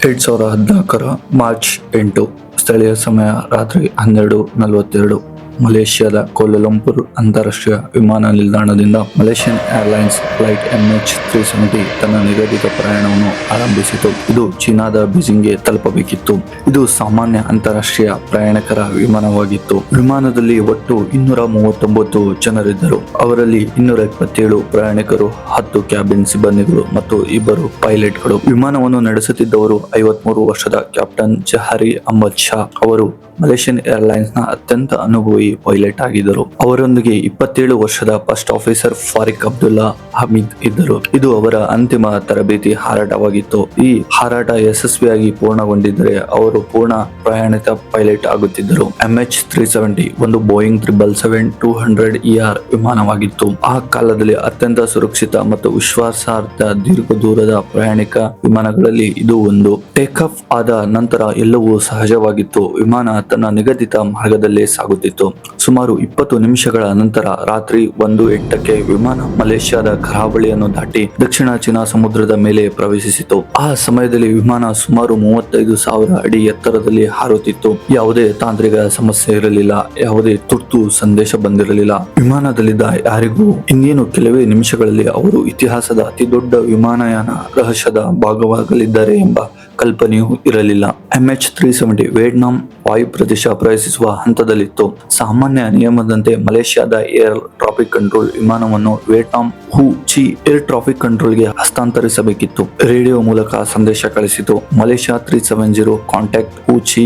2014 March 8 ಸ್ಥಳೀಯ ಸಮಯ ರಾತ್ರಿ 12:42 ಮಲೇಷ್ಯಾದ ಕೋಲಾಲಂಪುರ್ ಅಂತಾರಾಷ್ಟ್ರೀಯ ವಿಮಾನ ನಿಲ್ದಾಣದಿಂದ ಮಲೇಷಿಯನ್ ಏರ್ಲೈನ್ಸ್ ಫ್ಲೈಟ್ MH370 ತನ್ನ ನಿಗದಿತ ಪ್ರಯಾಣವನ್ನು ಆರಂಭಿಸಿತು. ಇದು ಚೀನಾದ ಬೀಜಿಂಗ್ಗೆ ತಲುಪಬೇಕಿತ್ತು. ಇದು ಸಾಮಾನ್ಯ ಅಂತಾರಾಷ್ಟ್ರೀಯ ಪ್ರಯಾಣಿಕರ ವಿಮಾನವಾಗಿತ್ತು. ವಿಮಾನದಲ್ಲಿ ಒಟ್ಟು 239 ಜನರಿದ್ದರು. ಅವರಲ್ಲಿ 227 ಪ್ರಯಾಣಿಕರು, 10 ಕ್ಯಾಬಿನ್ ಸಿಬ್ಬಂದಿಗಳು ಮತ್ತು 2 ಪೈಲಟ್ಗಳು. ವಿಮಾನವನ್ನು ನಡೆಸುತ್ತಿದ್ದವರು 53 ವರ್ಷದ ಕ್ಯಾಪ್ಟನ್ ಜಹರಿ ಅಹ್ಮದ್ ಶಾ. ಅವರು ಮಲೇಷಿಯನ್ ಏರ್ಲೈನ್ಸ್ ನ ಅತ್ಯಂತ ಅನುಭವಿ ಪೈಲಟ್ ಆಗಿದ್ದರು. ಅವರೊಂದಿಗೆ 27 ವರ್ಷದ ಫಸ್ಟ್ ಆಫೀಸರ್ ಫಾರಿಕ್ ಅಬ್ದುಲ್ಲಾ ಹಮೀದ್ ಇದ್ದರು. ಇದು ಅವರ ಅಂತಿಮ ತರಬೇತಿ ಹಾರಾಟವಾಗಿತ್ತು. ಈ ಹಾರಾಟ ಯಶಸ್ವಿಯಾಗಿ ಪೂರ್ಣಗೊಂಡಿದ್ದರೆ ಅವರು ಪೂರ್ಣ ಪ್ರಯಾಣಿತ ಪೈಲಟ್ ಆಗುತ್ತಿದ್ದರು. MH370 ಒಂದು ಬೋಯಿಂಗ್ 777-200ER ವಿಮಾನವಾಗಿತ್ತು. ಆ ಕಾಲದಲ್ಲಿ ಅತ್ಯಂತ ಸುರಕ್ಷಿತ ಮತ್ತು ವಿಶ್ವಾಸಾರ್ಹ ದೀರ್ಘ ದೂರದ ಪ್ರಯಾಣಿಕ ವಿಮಾನಗಳಲ್ಲಿ ಇದು ಒಂದು. ಟೇಕ್ ಆಫ್ ಆದ ನಂತರ ಎಲ್ಲವೂ ಸಹಜವಾಗಿತ್ತು. ವಿಮಾನ ತನ್ನ ನಿಗದಿತ ಮಾರ್ಗದಲ್ಲೇ ಸಾಗುತ್ತಿತ್ತು. ಸುಮಾರು 20 ನಿಮಿಷಗಳ ನಂತರ ರಾತ್ರಿ 1:08ಕ್ಕೆ ವಿಮಾನ ಮಲೇಷ್ಯಾದ ಕರಾವಳಿಯನ್ನು ದಾಟಿ ದಕ್ಷಿಣ ಚೀನಾ ಸಮುದ್ರದ ಮೇಲೆ ಪ್ರವೇಶಿಸಿತು. ಆ ಸಮಯದಲ್ಲಿ ವಿಮಾನ ಸುಮಾರು 35,000 ಅಡಿ ಎತ್ತರದಲ್ಲಿ ಹಾರುತ್ತಿತ್ತು. ಯಾವುದೇ ತಾಂತ್ರಿಕ ಸಮಸ್ಯೆ ಇರಲಿಲ್ಲ. ಯಾವುದೇ ತುರ್ತು ಸಂದೇಶ ಬಂದಿರಲಿಲ್ಲ. ವಿಮಾನದಲ್ಲಿದ್ದ ಯಾರಿಗೂ ಇನ್ನೇನು ಕೆಲವೇ ನಿಮಿಷಗಳಲ್ಲಿ ಅವರು ಇತಿಹಾಸದ ಅತಿದೊಡ್ಡ ವಿಮಾನಯಾನ ರಹಸ್ಯದ ಭಾಗವಾಗಲಿದ್ದಾರೆ ಎಂಬ ಕಲ್ಪನೆಯೂ ಇರಲಿಲ್ಲ. MH370 ವಿಯೆಟ್ನಾಂ ವಾಯು ಪ್ರದೇಶ ಪ್ರವೇಶಿಸುವ ಹಂತದಲ್ಲಿತ್ತು. ಸಾಮಾನ್ಯ ನಿಯಮದಂತೆ ಮಲೇಷ್ಯಾದ ಏರ್ ಟ್ರಾಫಿಕ್ ಕಂಟ್ರೋಲ್ ವಿಮಾನವನ್ನು ವಿಯೆಟ್ನಾಂ ಹೂ ಚಿ ಏರ್ ಟ್ರಾಫಿಕ್ ಕಂಟ್ರೋಲ್ಗೆ ಹಸ್ತಾಂತರಿಸಬೇಕಿತ್ತು. ರೇಡಿಯೋ ಮೂಲಕ ಸಂದೇಶ ಕಳಿಸಿತು. ಮಲೇಷ್ಯಾ 370 ಕಾಂಟ್ಯಾಕ್ಟ್ ಹೂ ಚಿ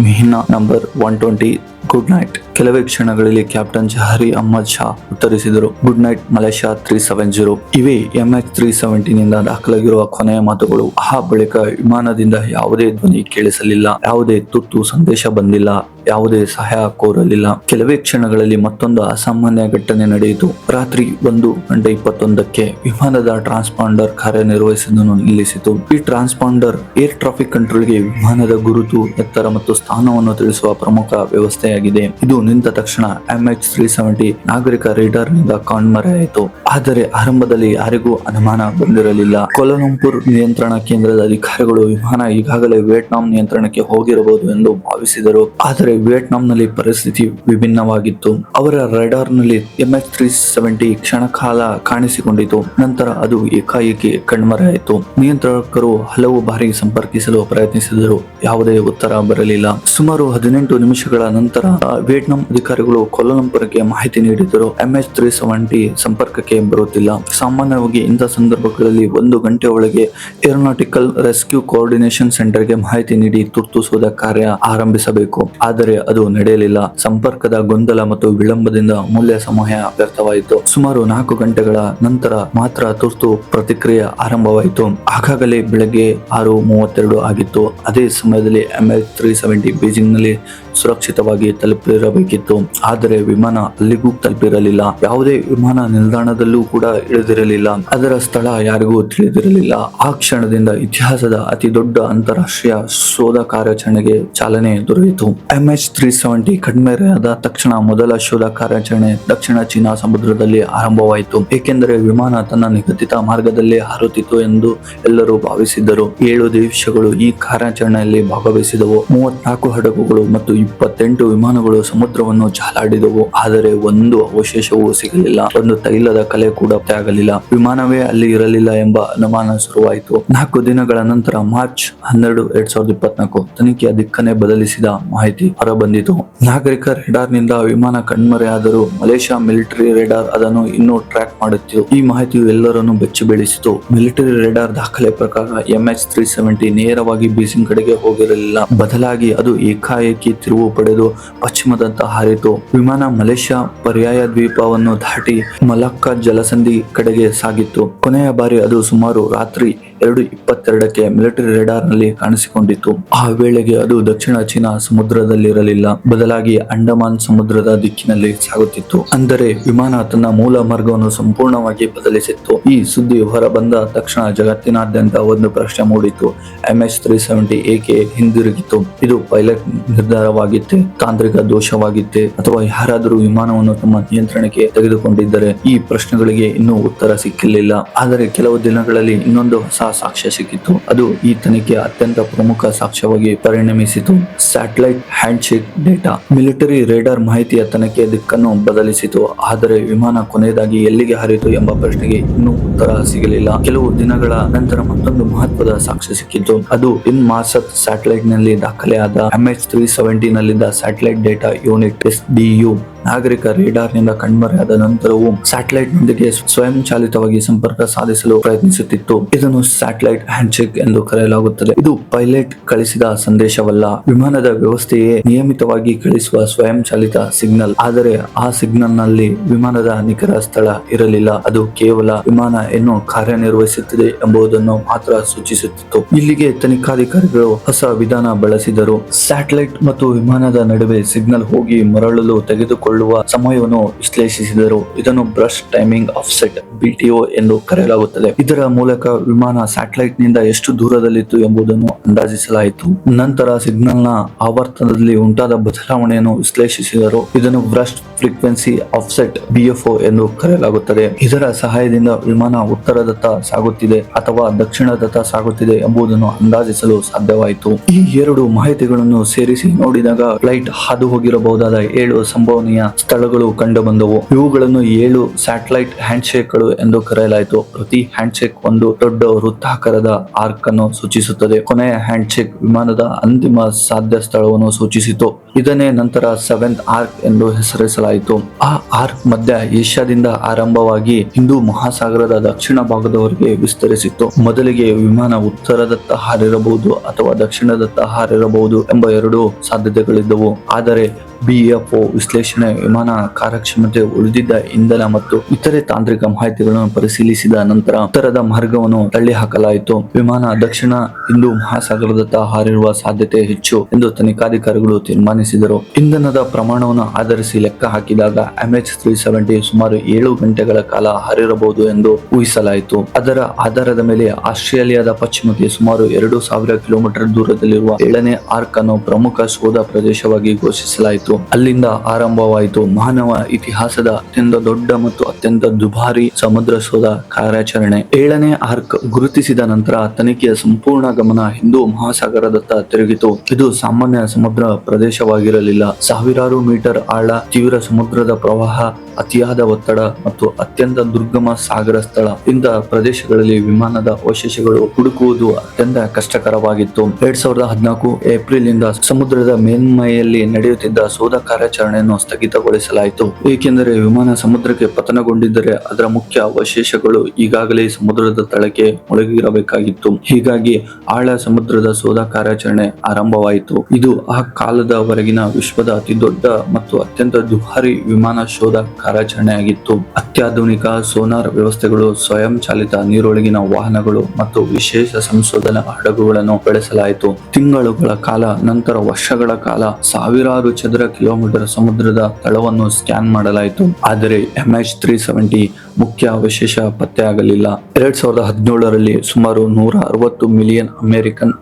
ಮಿಹಿನಾ ನಂಬರ್ 120 ಗುಡ್ ನೈಟ್. ಕೆಲವೇ ಕ್ಷಣಗಳಲ್ಲಿ ಕ್ಯಾಪ್ಟನ್ ಜಹರಿ ಅಹ್ಮದ್ ಶಾ ಉತ್ತರಿಸಿದರು. Good night Malaysia 370. ಇವೇ MH370 ನಿಂದ ದಾಖಲಾಗಿರುವ ಕೊನೆಯ ಮಾತುಗಳು. ಆ ಬಳಿಕ ವಿಮಾನದಿಂದ ಯಾವುದೇ ಧ್ವನಿ ಕೇಳಿಸಲಿಲ್ಲ. ಯಾವುದೇ ತುರ್ತು ಸಂದೇಶ ಬಂದಿಲ್ಲ. ಯಾವುದೇ ಸಹಾಯ ಕೋರಲಿಲ್ಲ. ಕೆಲವೇ ಕ್ಷಣಗಳಲ್ಲಿ ಮತ್ತೊಂದು ಅಸಾಮಾನ್ಯ ಘಟನೆ ನಡೆಯಿತು. ರಾತ್ರಿ 1:21ಕ್ಕೆ ವಿಮಾನದ ಟ್ರಾನ್ಸ್ಪಾಂಡರ್ ಕಾರ್ಯನಿರ್ವಹಿಸುವುದನ್ನು ನಿಲ್ಲಿಸಿತು. ಈ ಟ್ರಾನ್ಸ್ಪಾಂಡರ್ ಏರ್ ಟ್ರಾಫಿಕ್ ಕಂಟ್ರೋಲ್ಗೆ ವಿಮಾನದ ಗುರುತು, ಎತ್ತರ ಮತ್ತು ಸ್ಥಾನವನ್ನು ತಿಳಿಸುವ ಪ್ರಮುಖ ವ್ಯವಸ್ಥೆಯಾಗಿದೆ. ಇದು ನಿಂತ ತಕ್ಷಣ MH370 ನಾಗರಿಕ ರೇಡಾರ್ ನಿಂದ ಕಣ್ಮರೆಯಾಯಿತು. ಆದರೆ ಆರಂಭದಲ್ಲಿ ಯಾರಿಗೂ ಅನುಮಾನ ಬಂದಿರಲಿಲ್ಲ. ಕೋಲಾಲಂಪುರ್ ನಿಯಂತ್ರಣ ಕೇಂದ್ರದ ಅಧಿಕಾರಿಗಳು ವಿಮಾನ ಈಗಾಗಲೇ ವಿಯೆಟ್ನಾಂ ನಿಯಂತ್ರಣಕ್ಕೆ ಹೋಗಿರಬಹುದು ಎಂದು ಭಾವಿಸಿದರು. ಆದರೆ ವಿಯೆಟ್ನಾಂನಲ್ಲಿ ಪರಿಸ್ಥಿತಿ ವಿಭಿನ್ನವಾಗಿತ್ತು. ಅವರ ರೇಡಾರ್ ನಲ್ಲಿ MH370 ಕ್ಷಣಕಾಲ ಕಾಣಿಸಿಕೊಂಡಿತು. ನಂತರ ಅದು ಏಕಾಏಕಿ ಕಣ್ಮರೆಯಾಯಿತು. ನಿಯಂತ್ರಕರು ಹಲವು ಬಾರಿ ಸಂಪರ್ಕಿಸಲು ಪ್ರಯತ್ನಿಸಿದರು. ಯಾವುದೇ ಉತ್ತರ ಬರಲಿಲ್ಲ. ಸುಮಾರು 18 ನಿಮಿಷಗಳ ನಂತರ ವಿಯೆಟ್ನಾಂ ಅಧಿಕಾರಿಗಳು ಕೋಲಾಲಂಪುರ್ಗೆ ಮಾಹಿತಿ ನೀಡಿದರು. MH370 ಸಂಪರ್ಕಕ್ಕೆ ಬರುತ್ತಿಲ್ಲ. ಸಾಮಾನ್ಯವಾಗಿ ಇಂಥ ಸಂದರ್ಭಗಳಲ್ಲಿ 1 ಗಂಟೆ ಒಳಗೆ ಏರೋನಾಟಿಕಲ್ ರೆಸ್ಕ್ಯೂ ಕೋಆರ್ಡಿನೇಷನ್ ಸೆಂಟರ್ಗೆ ಮಾಹಿತಿ ನೀಡಿ ತುರ್ತು ಶೋಧ ಕಾರ್ಯ ಆರಂಭಿಸಬೇಕು. ಆದರೆ ಅದು ನಡೆಯಲಿಲ್ಲ. ಸಂಪರ್ಕದ ಗೊಂದಲ ಮತ್ತು ವಿಳಂಬದಿಂದ ಅಮೂಲ್ಯ ಸಮಯ ವ್ಯರ್ಥವಾಯಿತು. ಸುಮಾರು 4 ಗಂಟೆಗಳ ನಂತರ ಮಾತ್ರ ತುರ್ತು ಪ್ರತಿಕ್ರಿಯೆ ಆರಂಭವಾಯಿತು. ಆಗಾಗಲೇ ಬೆಳಗ್ಗೆ 6:32 ಆಗಿತ್ತು. ಅದೇ ಸಮಯದಲ್ಲಿ MH370 ಬೀಜಿಂಗ್ನಲ್ಲಿ ಸುರಕ್ಷಿತವಾಗಿ ತಲುಪಿರಬೇಕಿತ್ತು. ಆದರೆ ವಿಮಾನ ಅಲ್ಲಿಗೂ ತಲುಪಿರಲಿಲ್ಲ. ಯಾವುದೇ ವಿಮಾನ ನಿಲ್ದಾಣದಲ್ಲೂ ಕೂಡ ಇಳಿದಿರಲಿಲ್ಲ. ಅದರ ಸ್ಥಳ ಯಾರಿಗೂ ತಿಳಿದಿರಲಿಲ್ಲ. ಆ ಕ್ಷಣದಿಂದ ಇತಿಹಾಸದ ಅತಿ ದೊಡ್ಡ ಅಂತಾರಾಷ್ಟ್ರೀಯ ಶೋಧ ಕಾರ್ಯಾಚರಣೆಗೆ ಚಾಲನೆ ದೊರೆಯಿತು. MH370 ಕಣ್ಮರೆಯಾದ ತಕ್ಷಣ ಮೊದಲ ಶೋಧ ಕಾರ್ಯಾಚರಣೆ ದಕ್ಷಿಣ ಚೀನಾ ಸಮುದ್ರದಲ್ಲಿ ಆರಂಭವಾಯಿತು. ಏಕೆಂದರೆ ವಿಮಾನ ತನ್ನ ನಿಗದಿತ ಮಾರ್ಗದಲ್ಲೇ ಹಾರುತ್ತಿತ್ತು ಎಂದು ಎಲ್ಲರೂ ಭಾವಿಸಿದ್ದರು. 7 ದೇಶಗಳು ಈ ಕಾರ್ಯಾಚರಣೆಯಲ್ಲಿ ಭಾಗವಹಿಸಿದವು. 34 ಹಡಗುಗಳು ಮತ್ತು 28 ವಿಮಾನಗಳು ಸಮುದ್ರವನ್ನು ಜಾಲಾಡಿದವು. ಆದರೆ ಒಂದು ಅವಶೇಷವೂ ಸಿಗಲಿಲ್ಲ. ಒಂದು ತೈಲದ ಕಲೆ ಕೂಡ ಆಗಲಿಲ್ಲ. ವಿಮಾನವೇ ಅಲ್ಲಿ ಇರಲಿಲ್ಲ ಎಂಬ ಅನುಮಾನ ಶುರುವಾಯಿತು. 4 ದಿನಗಳ ನಂತರ ಮಾರ್ಚ್ 12, 2024 ತನಿಖೆಯ ದಿಕ್ಕನ್ನೇ ಬದಲಿಸಿದ ಮಾಹಿತಿ ಹೊರಬಂದಿತು. ನಾಗರಿಕ ರೇಡಾರ್ ನಿಂದ ವಿಮಾನ ಕಣ್ಮರೆಯಾದರೂ ಮಲೇಷ್ಯಾ ಮಿಲಿಟರಿ ರೇಡಾರ್ ಅದನ್ನು ಇನ್ನೂ ಟ್ರ್ಯಾಕ್ ಮಾಡುತ್ತಿತ್ತು. ಈ ಮಾಹಿತಿಯು ಎಲ್ಲರನ್ನೂ ಬೆಚ್ಚಿ ಬೀಳಿಸಿತು. ಮಿಲಿಟರಿ ರೇಡಾರ್ ದಾಖಲೆ ಪ್ರಕಾರ MH370 ನೇರವಾಗಿ ಬೀಜಿಂಗ್ ಕಡೆಗೆ ಹೋಗಿರಲಿಲ್ಲ. ಬದಲಾಗಿ ಅದು ಏಕಾಏಕಿ ತಿರುವು ಪಡೆದು ಪಶ್ಚಿಮದತ್ತ ಹಾರಿತು. ವಿಮಾನ ಮಲೇಷ್ಯಾ ಪರ್ಯಾಯ ದ್ವೀಪವನ್ನು ದಾಟಿ ಮಲಕ್ಕಾ ಜಲಸಂಧಿ ಕಡೆಗೆ ಸಾಗಿತ್ತು. ಕೊನೆಯ ಬಾರಿ ಅದು ಸುಮಾರು ರಾತ್ರಿ 2:22ಕ್ಕೆ ಮಿಲಿಟರಿ ರೇಡಾರ್ ನಲ್ಲಿ ಕಾಣಿಸಿಕೊಂಡಿತು. ಆ ವೇಳೆಗೆ ಅದು ದಕ್ಷಿಣ ಚೀನಾ ಸಮುದ್ರದಲ್ಲಿರಲಿಲ್ಲ. ಬದಲಾಗಿ ಅಂಡಮಾನ್ ಸಮುದ್ರದ ದಿಕ್ಕಿನಲ್ಲಿ ಸಾಗುತ್ತಿತ್ತು. ಅಂದರೆ ವಿಮಾನ ತನ್ನ ಮೂಲ ಮಾರ್ಗವನ್ನು ಸಂಪೂರ್ಣವಾಗಿ ಬದಲಿಸಿತ್ತು. ಈ ಸುದ್ದಿ ಹೊರಬಂದ ತಕ್ಷಣ ಜಗತ್ತಿನಾದ್ಯಂತ ಒಂದು ಪ್ರಶ್ನೆ ಮೂಡಿತು. MH370 ಏಕೆ ಹಿಂದಿರುಗಿತು? ಇದು ಪೈಲಟ್ ನಿರ್ಧಾರವಾಗಿ ಅಪಘಾತವಾಗಿತ್ತೆ, ತಾಂತ್ರಿಕ ದೋಷವಾಗಿತ್ತೆ ಅಥವಾ ಯಾರಾದರೂ ವಿಮಾನವನ್ನು ತಮ್ಮ ನಿಯಂತ್ರಣಕ್ಕೆ ತೆಗೆದುಕೊಂಡಿದ್ದರೆ? ಈ ಪ್ರಶ್ನೆಗಳಿಗೆ ಇನ್ನೂ ಉತ್ತರ ಸಿಕ್ಕಿರಲಿಲ್ಲ. ಆದರೆ ಕೆಲವು ದಿನಗಳಲ್ಲಿ ಇನ್ನೊಂದು ಹೊಸ ಸಾಕ್ಷ್ಯ ಸಿಕ್ಕಿತು. ಅದು ಈ ತನಿಖೆಯ ಅತ್ಯಂತ ಪ್ರಮುಖ ಸಾಕ್ಷ್ಯವಾಗಿ ಪರಿಣಮಿಸಿತು. Satellite handshake data. Military radar ಮಾಹಿತಿಯ ತನಿಖೆಯ ದಿಕ್ಕನ್ನು ಬದಲಿಸಿತು. ಆದರೆ ವಿಮಾನ ಕೊನೆಯದಾಗಿ ಎಲ್ಲಿಗೆ ಹಾರಿತು ಎಂಬ ಪ್ರಶ್ನೆಗೆ ಇನ್ನೂ ಉತ್ತರ ಸಿಗಲಿಲ್ಲ. ಕೆಲವು ದಿನಗಳ ನಂತರ ಮತ್ತೊಂದು ಮಹತ್ವದ ಸಾಕ್ಷ್ಯ ಸಿಕ್ಕಿತು. ಅದು ಇನ್ಮಾರ್ಸತ್ ಸ್ಯಾಟಲೈಟ್ ನಲ್ಲಿ ದಾಖಲೆಯಾದ MH370 ನಲ್ಲಿದ್ದ ಸ್ಯಾಟಲೈಟ್ ಡೇಟಾ ಯೂನಿಟ್ SDU. ನಾಗರಿಕ ರೇಡಾರ್ ನಿಂದ ಕಣ್ಮರೆಯಾದ ನಂತರವೂ ಸ್ಯಾಟಲೈಟ್ ನೊಂದಿಗೆ ಸ್ವಯಂ ಚಾಲಿತವಾಗಿ ಸಂಪರ್ಕ ಸಾಧಿಸಲು ಪ್ರಯತ್ನಿಸುತ್ತಿತ್ತು. ಇದನ್ನು ಸ್ಯಾಟಲೈಟ್ ಹ್ಯಾಂಡ್ಶೇಕ್ ಎಂದು ಕರೆಯಲಾಗುತ್ತದೆ. ಇದು ಪೈಲಟ್ ಕಳಿಸಿದ ಸಂದೇಶವಲ್ಲ, ವಿಮಾನದ ವ್ಯವಸ್ಥೆಯೇ ನಿಯಮಿತವಾಗಿ ಕಳಿಸುವ ಸ್ವಯಂ ಚಾಲಿತ ಸಿಗ್ನಲ್. ಆದರೆ ಆ ಸಿಗ್ನಲ್ ನಲ್ಲಿ ವಿಮಾನದ ನಿಖರ ಸ್ಥಳ ಇರಲಿಲ್ಲ. ಅದು ಕೇವಲ ವಿಮಾನ ಏನು ಕಾರ್ಯನಿರ್ವಹಿಸುತ್ತಿದೆ ಎಂಬುದನ್ನು ಮಾತ್ರ ಸೂಚಿಸುತ್ತಿತ್ತು. ಇಲ್ಲಿಗೆ ತನಿಖಾಧಿಕಾರಿಗಳು ಹೊಸ ವಿಧಾನ ಬಳಸಿದರು. ಸ್ಯಾಟಲೈಟ್ ಮತ್ತು ವಿಮಾನದ ನಡುವೆ ಸಿಗ್ನಲ್ ಹೋಗಿ ಮರಳಲು ತೆಗೆದುಕೊಳ್ಳುವ ಸಮಯವನ್ನು ವಿಶ್ಲೇಷಿಸಿದರು. ಇದನ್ನು ಬ್ರಷ್ ಟೈಮಿಂಗ್ ಆಫ್ಸೆಟ್ BTO ಎಂದು ಕರೆಯಲಾಗುತ್ತದೆ. ಇದರ ಮೂಲಕ ವಿಮಾನ ಸ್ಯಾಟಲೈಟ್ ನಿಂದ ಎಷ್ಟು ದೂರದಲ್ಲಿತ್ತು ಎಂಬುದನ್ನು ಅಂದಾಜಿಸಲಾಯಿತು. ನಂತರ ಸಿಗ್ನಲ್ ನ ಆವರ್ತನದಲ್ಲಿ ಉಂಟಾದ ಬದಲಾವಣೆಯನ್ನು ವಿಶ್ಲೇಷಿಸಿದರು. ಇದನ್ನು ಬ್ರಷ್ ಫ್ರೀಕ್ವೆನ್ಸಿ ಆಫ್ಸೆಟ್ BFO ಎಂದು ಕರೆಯಲಾಗುತ್ತದೆ. ಇದರ ಸಹಾಯದಿಂದ ವಿಮಾನ ಉತ್ತರದತ್ತ ಸಾಗುತ್ತಿದೆ ಅಥವಾ ದಕ್ಷಿಣದತ್ತ ಸಾಗುತ್ತಿದೆ ಎಂಬುದನ್ನು ಅಂದಾಜಿಸಲು ಸಾಧ್ಯವಾಯಿತು. ಈ ಎರಡು ಮಾಹಿತಿಗಳನ್ನು ಸೇರಿಸಿ ನೋಡಿದಾಗ ಫ್ಲೈಟ್ ಹಾದು ಹೋಗಿರಬಹುದಾದ 7 ಸಂಭವನೀಯ ಸ್ಥಳಗಳು ಕಂಡು ಬಂದವು. ಇವುಗಳನ್ನು 7 ಸ್ಯಾಟಲೈಟ್ ಹ್ಯಾಂಡ್ಶೇಕ್ಗಳು ಎಂದು ಕರೆಯಲಾಯಿತು. ಪ್ರತಿ ಹ್ಯಾಂಡ್ಶೇಕ್ ಒಂದು ದೊಡ್ಡ ವೃತ್ತಾಕಾರದ ಆರ್ಕ್ ಅನ್ನು ಸೂಚಿಸುತ್ತದೆ. ಕೊನೆಯ ಹ್ಯಾಂಡ್ಶೇಕ್ ವಿಮಾನದ ಅಂತಿಮ ಸಾಧ್ಯ ಸ್ಥಳವನ್ನು ಸೂಚಿಸಿತು. ಇದನ್ನೇ ನಂತರ 7th ಆರ್ಕ್ ಎಂದು ಹೆಸರಿಸಲಾಯಿತು. ಆ ಆರ್ಕ್ ಮಧ್ಯ ಏಷ್ಯಾದಿಂದ ಆರಂಭವಾಗಿ ಹಿಂದೂ ಮಹಾಸಾಗರದ ದಕ್ಷಿಣ ಭಾಗದವರೆಗೆ ವಿಸ್ತರಿಸಿತ್ತು. ಮೊದಲಿಗೆ ವಿಮಾನ ಉತ್ತರದತ್ತ ಹಾರಿರಬಹುದು ಅಥವಾ ದಕ್ಷಿಣದತ್ತ ಹಾರಿರಬಹುದು ಎಂಬ 2 ಸಾಧ್ಯತೆಗಳಿದ್ದವು. ಆದರೆ BFO ವಿಶ್ಲೇಷಣೆ ವಿಮಾನ ಕಾರ್ಯಕ್ಷಮತೆ, ಉಳಿದಿದ್ದ ಇಂಧನ ಮತ್ತು ಇತರೆ ತಾಂತ್ರಿಕ ಮಾಹಿತಿಗಳನ್ನು ಪರಿಶೀಲಿಸಿದ ನಂತರ ಉತ್ತರದ ಮಾರ್ಗವನ್ನು ತಳ್ಳಿ ಹಾಕಲಾಯಿತು. ವಿಮಾನ ದಕ್ಷಿಣ ಹಿಂದೂ ಮಹಾಸಾಗರದತ್ತ ಹಾರಿರುವ ಸಾಧ್ಯತೆ ಹೆಚ್ಚು ಎಂದು ತನಿಖಾಧಿಕಾರಿಗಳು ತೀರ್ಮಾನಿಸಿದರು. ಇಂಧನದ ಪ್ರಮಾಣವನ್ನು ಆಧರಿಸಿ ಲೆಕ್ಕ ಹಾಕಿದಾಗ MH370 ಸುಮಾರು 7 ಗಂಟೆಗಳ ಕಾಲ ಹಾರಿರಬಹುದು ಎಂದು ಊಹಿಸಲಾಯಿತು. ಅದರ ಆಧಾರದ ಮೇಲೆ ಆಸ್ಟ್ರೇಲಿಯಾದ ಪಶ್ಚಿಮಕ್ಕೆ ಸುಮಾರು 2000 ಕಿಲೋಮೀಟರ್ ದೂರದಲ್ಲಿರುವ 7ನೇ ಆರ್ಕ್ ಅನ್ನು ಪ್ರಮುಖ ಶೋಧ ಪ್ರದೇಶವಾಗಿ ಘೋಷಿಸಲಾಯಿತು. ಅಲ್ಲಿಂದ ಆರಂಭವಾಯಿತು ಮಾನವ ಇತಿಹಾಸದ ಅತ್ಯಂತ ದೊಡ್ಡ ಮತ್ತು ಅತ್ಯಂತ ದುಬಾರಿ ಸಮುದ್ರ ಶೋಧ ಕಾರ್ಯಾಚರಣೆ. 7ನೇ ಆರ್ಕ್ ಗುರುತಿಸಿದ ನಂತರ ತನಿಖೆಯ ಸಂಪೂರ್ಣ ಗಮನ ಹಿಂದೂ ಮಹಾಸಾಗರದತ್ತ ತಿರುಗಿತು. ಇದು ಸಾಮಾನ್ಯ ಸಮುದ್ರ ಪ್ರದೇಶವಾಗಿರಲಿಲ್ಲ. ಸಾವಿರಾರು ಮೀಟರ್ ಆಳ, ತೀವ್ರ ಸಮುದ್ರದ ಪ್ರವಾಹ, ಅತಿಯಾದ ಒತ್ತಡ ಮತ್ತು ಅತ್ಯಂತ ದುರ್ಗಮ ಸಾಗರ ಸ್ಥಳ. ಇಂತಹ ಪ್ರದೇಶಗಳಲ್ಲಿ ವಿಮಾನದ ಅವಶೇಷಗಳು ಹುಡುಕುವುದು ಅತ್ಯಂತ ಕಷ್ಟಕರವಾಗಿತ್ತು. 2014 ಏಪ್ರಿಲ್ ಇಂದ ಸಮುದ್ರದ ಮೇಲ್ಮೈಯಲ್ಲಿ ನಡೆಯುತ್ತಿದ್ದ ಶೋಧ ಕಾರ್ಯಾಚರಣೆಯನ್ನು ಸ್ಥಗಿತಗೊಳಿಸಲಾಯಿತು. ಏಕೆಂದರೆ ವಿಮಾನ ಸಮುದ್ರಕ್ಕೆ ಪತನಗೊಂಡಿದ್ದರೆ ಅದರ ಮುಖ್ಯ ಅವಶೇಷಗಳು ಈಗಾಗಲೇ ಸಮುದ್ರದ ತಳಕ್ಕೆ ಮುಳುಗಿರಬೇಕಾಗಿತ್ತು. ಹೀಗಾಗಿ ಆಳ ಸಮುದ್ರದ ಶೋಧ ಕಾರ್ಯಾಚರಣೆ ಆರಂಭವಾಯಿತು. ಇದು ಆ ಕಾಲದವರೆಗಿನ ವಿಶ್ವದ ಅತಿ ದೊಡ್ಡ ಮತ್ತು ಅತ್ಯಂತ ದುಬಾರಿ ವಿಮಾನ ಶೋಧ ಕಾರ್ಯಾಚರಣೆಯಾಗಿತ್ತು. ಅತ್ಯಾಧುನಿಕ ಸೋನಾರ್ ವ್ಯವಸ್ಥೆಗಳು, ಸ್ವಯಂ ಚಾಲಿತ ನೀರೊಳಗಿನ ವಾಹನಗಳು ಮತ್ತು ವಿಶೇಷ ಸಂಶೋಧನಾ ಹಡಗುಗಳನ್ನು ಬಳಸಲಾಯಿತು. ತಿಂಗಳುಗಳ ಕಾಲ, ನಂತರ ವರ್ಷಗಳ ಕಾಲ ಸಾವಿರಾರು ಚದರ ಕಿಲೋಮೀಟರ್ ಸಮುದ್ರದ ತಳವನ್ನು ಸ್ಕ್ಯಾನ್ ಮಾಡಲಾಯಿತು. ಆದರೆ MH370 ಮುಖ್ಯ ಅವಶೇಷ ಪತ್ತೆಯಾಗಲಿಲ್ಲ. 2017ರಲ್ಲಿ ಸುಮಾರು $160 ಮಿಲಿಯನ್ ಅಮೆರಿಕನ್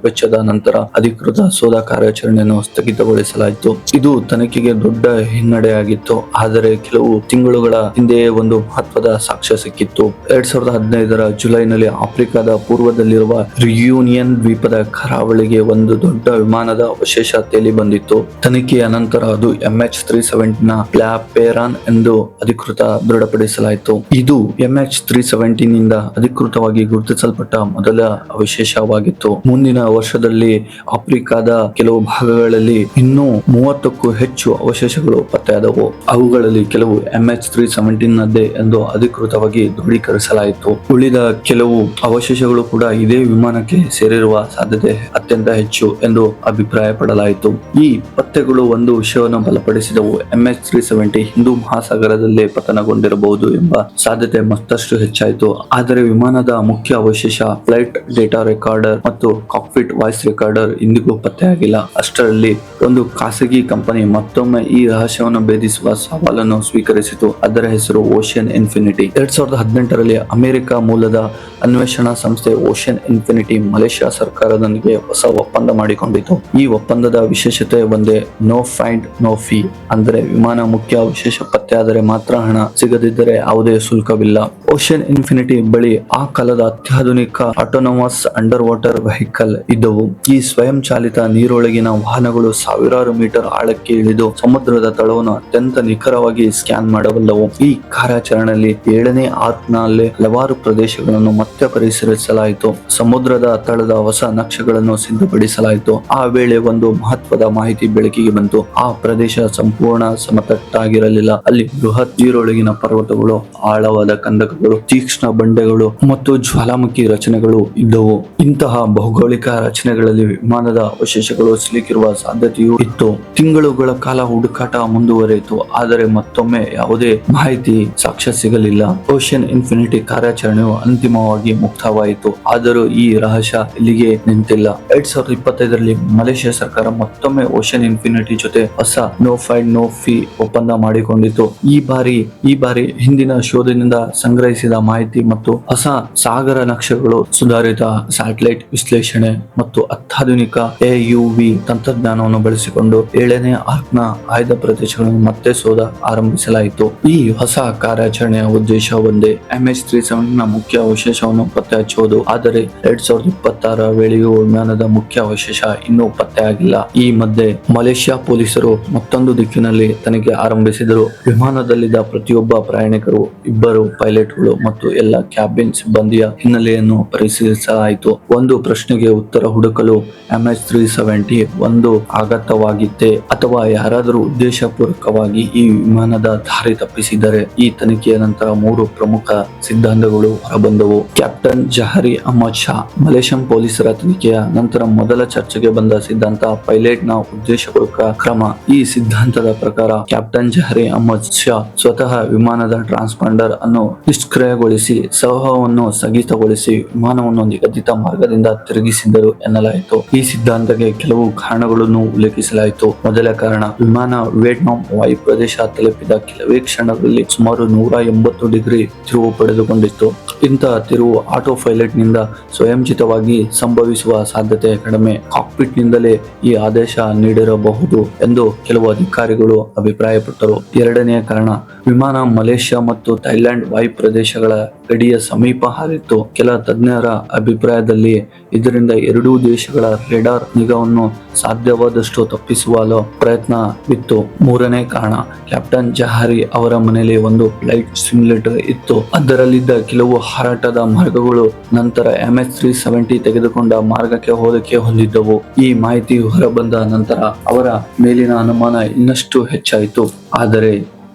ವೆಚ್ಚದ ನಂತರ ಅಧಿಕೃತ ಶೋಧ ಕಾರ್ಯಾಚರಣೆಯನ್ನು ಸ್ಥಗಿತಗೊಳಿಸಲಾಯಿತು. ಇದು ತನಿಖೆಗೆ ದೊಡ್ಡ ಹಿನ್ನಡೆಯಾಗಿತ್ತು. ಆದರೆ ಕೆಲವು ತಿಂಗಳುಗಳ ಹಿಂದೆಯೇ ಒಂದು ಮಹತ್ವದ ಸಾಕ್ಷ್ಯ ಸಿಕ್ಕಿತ್ತು. 2015ರ ಜುಲೈನಲ್ಲಿ ಆಫ್ರಿಕಾದ ಪೂರ್ವದಲ್ಲಿರುವ ರಿಯೂನಿಯನ್ ದ್ವೀಪದ ಕರಾವಳಿಗೆ ಒಂದು ದೊಡ್ಡ ವಿಮಾನದ ಅವಶೇಷ ತೇಲಿ ಬಂದಿತ್ತು. ತನಿಖೆಯ ನಂತರ ಅದು MH370 ಪ್ಲಾಪೆರಾನ್ ಎಂದು ಅಧಿಕೃತ ದೃಢಪಡಿಸಲಾಯಿತು. ಇದು MH370 ನಿಂದ ಅಧಿಕೃತವಾಗಿ ಗುರುತಿಸಲ್ಪಟ್ಟ ಮೊದಲ ಅವಶೇಷವಾಗಿತ್ತು. ಮುಂದಿನ ವರ್ಷದಲ್ಲಿ ಆಫ್ರಿಕಾದ ಕೆಲವು ಭಾಗಗಳಲ್ಲಿ ಇನ್ನೂ 30ಕ್ಕೂ ಹೆಚ್ಚು ಅವಶೇಷಗಳು ಪತ್ತೆಯಾದವು. ಅವುಗಳಲ್ಲಿ ಕೆಲವು MH370 ನದ್ದೇ ಎಂದು ಅಧಿಕೃತವಾಗಿ ದೃಢೀಕರಿಸಲಾಯಿತು. ಉಳಿದ ಕೆಲವು ಅವಶೇಷಗಳು ಕೂಡ ಇದೇ ವಿಮಾನಕ್ಕೆ ಸೇರಿರುವ ಸಾಧ್ಯತೆ ಅತ್ಯಂತ ಹೆಚ್ಚು ಎಂದು ಅಭಿಪ್ರಾಯಪಡಲಾಯಿತು. ಈ ಪತ್ತೆಗಳು ಒಂದು ವಿಷಯವನ್ನು ಬಲಪಡಿಸಿದವು. MH370 ಹಿಂದೂ ಮಹಾಸಾಗರದಲ್ಲೇ ಪತನಗೊಂಡಿರಬಹುದು ಎಂಬ ಸಾಧ್ಯತೆ ಮತ್ತಷ್ಟು ಹೆಚ್ಚಾಯಿತು. ಆದರೆ ವಿಮಾನದ ಮುಖ್ಯ ಅವಶೇಷ, ಫ್ಲೈಟ್ ಡೇಟಾ ರೆಕಾರ್ಡರ್ ಮತ್ತು ಕಾಕ್ಪಿಟ್ ವಾಯ್ಸ್ ರೆಕಾರ್ಡರ್ ಇಂದಿಗೂ ಪತ್ತೆಯಾಗಿಲ್ಲ. ಅಷ್ಟರಲ್ಲಿ ಒಂದು ಖಾಸಗಿ ಕಂಪನಿ ಮತ್ತೊಮ್ಮೆ ಈ ರಹಸ್ಯವನ್ನು ಭೇದಿಸುವ ಸವಾಲನ್ನು ಸ್ವೀಕರಿಸಿತು. ಅದರ ಹೆಸರು ಓಷನ್ ಇನ್ಫಿನಿಟಿ. 2018ರಲ್ಲಿ ಅಮೆರಿಕ ಮೂಲದ ಅನ್ವೇಷಣಾ ಸಂಸ್ಥೆ ಓಷನ್ ಇನ್ಫಿನಿಟಿ ಮಲೇಷ್ಯಾ ಸರ್ಕಾರದೊಂದಿಗೆ ಹೊಸ ಒಪ್ಪಂದ ಮಾಡಿಕೊಂಡಿತು. ಈ ಒಪ್ಪಂದದ ವಿಶೇಷತೆ ಒಂದೇ, ನೋ ಫೈಂಡ್ ನೋ ಫೀ. ಅಂದರೆ ವಿಮಾನ ಮುಖ್ಯ ಅವಶೇಷ ಪತ್ತೆಯಾದರೆ ಮಾತ್ರ ಹಣ, ಸಿಗದಿದ್ದರೆ ಯಾವುದೇ ಶುಲ್ಕವಿಲ್ಲ. ಓಷನ್ ಇನ್ಫಿನಿಟಿ ಬಳಿ ಆ ಕಾಲದ ಅತ್ಯಾಧುನಿಕ ಆಟೋನಮಸ್ ಅಂಡರ್ ವಾಟರ್ ವೆಹಿಕಲ್ ಇದ್ದವು. ಈ ಸ್ವಯಂ ಚಾಲಿತ ನೀರೊಳಗಿನ ವಾಹನಗಳು ಸಾವಿರಾರು ಮೀಟರ್ ಆಳಕ್ಕೆ ಇಳಿದು ಸಮುದ್ರದ ತಳವನ್ನು ಅತ್ಯಂತ ನಿಖರವಾಗಿ ಸ್ಕ್ಯಾನ್ ಮಾಡಬಲ್ಲವು. ಈ ಕಾರ್ಯಾಚರಣೆಯಲ್ಲಿ 7ನೇ ಆರ್ಕ್ನಲ್ಲಿ ಹಲವಾರು ಪ್ರದೇಶಗಳನ್ನು ಮತ್ತೆ ಪರಿಶೀಲಿಸಲಾಯಿತು. ಸಮುದ್ರದ ತಳದ ಹೊಸ ನಕ್ಷೆಗಳನ್ನು ಸಿದ್ಧಪಡಿಸಲಾಯಿತು. ಆ ವೇಳೆ ಒಂದು ಮಹತ್ವದ ಮಾಹಿತಿ ಬೆಳಕಿಗೆ ಬಂತು. ಆ ಪ್ರದೇಶ ಸಂಪೂರ್ಣ ಸಮತಟ್ಟಾಗಿರಲಿಲ್ಲ. ಅಲ್ಲಿ ಬೃಹತ್ ನೀರೊಳಗಿನ ಪರ್ವತಗಳು, ಆಳವಾದ ಕಂದಕಗಳು, ತೀಕ್ಷ್ಣ ಬಂಡೆಗಳು ಮತ್ತು ಜ್ವಾಲಾಮುಖಿ ರಚನೆಗಳು ಇದ್ದವು. ಇಂತಹ ಭೌಗೋಳಿಕ ರಚನೆಗಳಲ್ಲಿ ವಿಮಾನದ ಅವಶೇಷಗಳು ಸಿಲುಕಿರುವ ಸಾಧ್ಯತೆಯೂ ಇತ್ತು. ತಿಂಗಳುಗಳ ಕಾಲ ಹುಡುಕಾಟ ಮುಂದುವರಿಯಿತು, ಆದರೆ ಮತ್ತೊಮ್ಮೆ ಯಾವುದೇ ಮಾಹಿತಿ ಸಾಕ್ಷ್ಯ ಸಿಗಲಿಲ್ಲ. ಓಷನ್ ಇನ್ಫಿನಿಟಿ ಕಾರ್ಯಾಚರಣೆಯು ಅಂತಿಮವಾಗಿ ಮುಕ್ತಾಯವಾಯಿತು. ಆದರೂ ಈ ರಹಸ್ಯ ಇಲ್ಲಿಗೆ ನಿಂತಿಲ್ಲ. 2025ರಲ್ಲಿ ಮಲೇಷ್ಯಾ ಸರ್ಕಾರ ಮತ್ತೊಮ್ಮೆ ಓಷನ್ ಇನ್ಫಿನಿಟಿ ಜೊತೆ ಹೊಸ ನೋ ಫೈಂಡ್ ನೋ ಫೀ ಒಪ್ಪಂದ ಮಾಡಿಕೊಂಡಿತು. ಈ ಬಾರಿ ಹಿಂದಿನ ಶೋಧನೆಯಿಂದ ಸಂಗ್ರಹಿಸಿದ ಮಾಹಿತಿ ಮತ್ತು ಹೊಸ ಸಾಗರ ನಕ್ಷೆಗಳು, ಸುಧಾರಿತ ಸ್ಯಾಟಲೈಟ್ ವಿಶ್ಲೇಷಣೆ ಮತ್ತು ಅತ್ಯಾಧುನಿಕ AUV ತಂತ್ರಜ್ಞಾನವನ್ನು ಬಳಸಿಕೊಂಡು 7ನೇ ಆರ್ಕ್ನ ಆಯ್ದ ಪ್ರದೇಶಗಳನ್ನು ಮತ್ತೆ ಶೋಧ ಆರಂಭಿಸಲಾಯಿತು. ಈ ಹೊಸ ಕಾರ್ಯಾಚರಣೆಯ ಉದ್ದೇಶ ಒಂದೇ, MH370ನ ಮುಖ್ಯ ಅವಶೇಷವನ್ನು ಪತ್ತೆ ಹಚ್ಚುವುದು. ಆದರೆ 2026ರ ವೇಳೆಯೂ ವಿಮಾನದ ಮುಖ್ಯ ಅವಶೇಷ ಇನ್ನೂ ಪತ್ತೆಯಾಗಿಲ್ಲ. ಈ ಮಧ್ಯೆ ಮಲೇಷ್ಯಾ ಪೊಲೀಸರು ಮತ್ತೊಂದು ದಿಕ್ಕಿನಲ್ಲಿ ತನಿಖೆ ಆರಂಭಿಸಿದರು. ವಿಮಾನದಲ್ಲಿದ್ದ ಪ್ರತಿಯೊಬ್ಬ ಪ್ರಯಾಣಿಕರು, 2 ಪೈಲಟ್ಗಳು ಮತ್ತು ಎಲ್ಲ ಕ್ಯಾಬಿನ್ ಸಿಬ್ಬಂದಿಯ ಹಿನ್ನೆಲೆಯನ್ನು ಪರಿಶೀಲಿಸಲಾಯಿತು. ಒಂದು ಪ್ರಶ್ನೆಗೆ ಉತ್ತರ ಹುಡುಕಲು MH370 ಒಂದು ಆಘಾತವಾಗಿತ್ತೇ ಅಥವಾ ಯಾರಾದರೂ ಉದ್ದೇಶಪೂರ್ವಕವಾಗಿ ಈ ವಿಮಾನದ ದಾರಿ ತಪ್ಪಿಸಿದರೆ? ಈ ತನಿಖೆಯ ನಂತರ 3 ಪ್ರಮುಖ ಸಿದ್ಧಾಂತಗಳು ಹೊರಬಂದವು. ಕ್ಯಾಪ್ಟನ್ ಜಹರಿ ಅಹ್ಮದ್ ಶಾ. ಮಲೇಷ್ಯನ್ ಪೊಲೀಸರ ತನಿಖೆಯ ನಂತರ ಮೊದಲ ಚರ್ಚೆಗೆ ಬಂದ ಸಿದ್ಧಾಂತ, ಪೈಲಟ್ನ ಉದ್ದೇಶಪೂರ್ವಕ ಕ್ರಮ. ಈ ಸಿದ್ಧಾಂತದ ಪ್ರಕಾರ ಕ್ಯಾಪ್ಟನ್ ಜಹರಿ ಅಹ್ಮದ್ ಶಾ ಸ್ವತಃ ವಿಮಾನದ ಟ್ರಾನ್ಸ್ಪಾಂಡರ್ ಅನ್ನು ನಿಷ್ಕ್ರಿಯಗೊಳಿಸಿ ಸಂವಹನವನ್ನು ಸ್ಥಗಿತಗೊಳಿಸಿ ವಿಮಾನವನ್ನು ನಿಗದಿತ ಮಾರ್ಗದಿಂದ ತಿರುಗಿಸಿದ್ದರು ಎನ್ನಲಾಯಿತು. ಈ ಸಿದ್ಧಾಂತಕ್ಕೆ ಕೆಲವು ಕಾರಣಗಳನ್ನು ಉಲ್ಲೇಖಿಸಲಾಯಿತು. ಮೊದಲ ಕಾರಣ, ವಿಮಾನ ವಿಯೆಟ್ನಾಂ ವಾಯು ಪ್ರದೇಶ ತಲುಪಿದ ಕೆಲವೇ ಕ್ಷಣಗಳಲ್ಲಿ ಸುಮಾರು 180 ಡಿಗ್ರಿ ತಿರುವು ಪಡೆದುಕೊಂಡಿತ್ತು. ಇಂತಹ ತಿರುವು ಆಟೋ ಪೈಲಟ್ ನಿಂದ ಸ್ವಯಂಚಿತವಾಗಿ ಸಂಭವಿಸುವ ಸಾಧ್ಯತೆ ಕಡಿಮೆ. ಕಾಕ್ಪಿಟ್ ನಿಂದಲೇ ಈ ಆದೇಶ ನೀಡಿರಬಹುದು ಎಂದು ಕೆಲವು ಅಧಿಕಾರಿಗಳು ಅಭಿಪ್ರಾಯಪಟ್ಟರು. ಎರಡನೆಯ ಕಾರಣ, ವಿಮಾನ ಮಲೇಷ್ಯಾ ಮತ್ತು ಥೈಲ್ಯಾಂಡ್ ವಾಯು ಪ್ರದೇಶಗಳ ಗಡಿಯ ಸಮೀಪ ಹಾರಿತ್ತು. ಕೆಲ ತಜ್ಞರ ಅಭಿಪ್ರಾಯದಲ್ಲಿ ಇದರಿಂದ ಎರಡೂ ದೇಶಗಳ ರೇಡಾರ್ ನಿಗಾವನ್ನು ಸಾಧ್ಯವಾದಷ್ಟು ತಪ್ಪಿಸುವ ಪ್ರಯತ್ನವಿತ್ತು. ಮೂರನೇ ಕಾರಣ, ಕ್ಯಾಪ್ಟನ್ ಜಹರಿ ಅವರ ಮನೆಯಲ್ಲಿ ಒಂದು ಫ್ಲೈಟ್ ಸಿಮ್ಯುಲೇಟರ್ ಇತ್ತು. ಅದರಲ್ಲಿದ್ದ ಕೆಲವು ಹಾರಾಟದ ಮಾರ್ಗಗಳು ನಂತರ MH370 ತೆಗೆದುಕೊಂಡ ಮಾರ್ಗಕ್ಕೆ ಹೋಲಿಕೆ ಹೊಂದಿದ್ದವು. ಈ ಮಾಹಿತಿ ಹೊರಬಂದ ನಂತರ ಅವರ ಮೇಲಿನ ಅನುಮಾನ ಇನ್ನಷ್ಟು ಹೆಚ್ಚಾಯಿತು. ಆದರೆ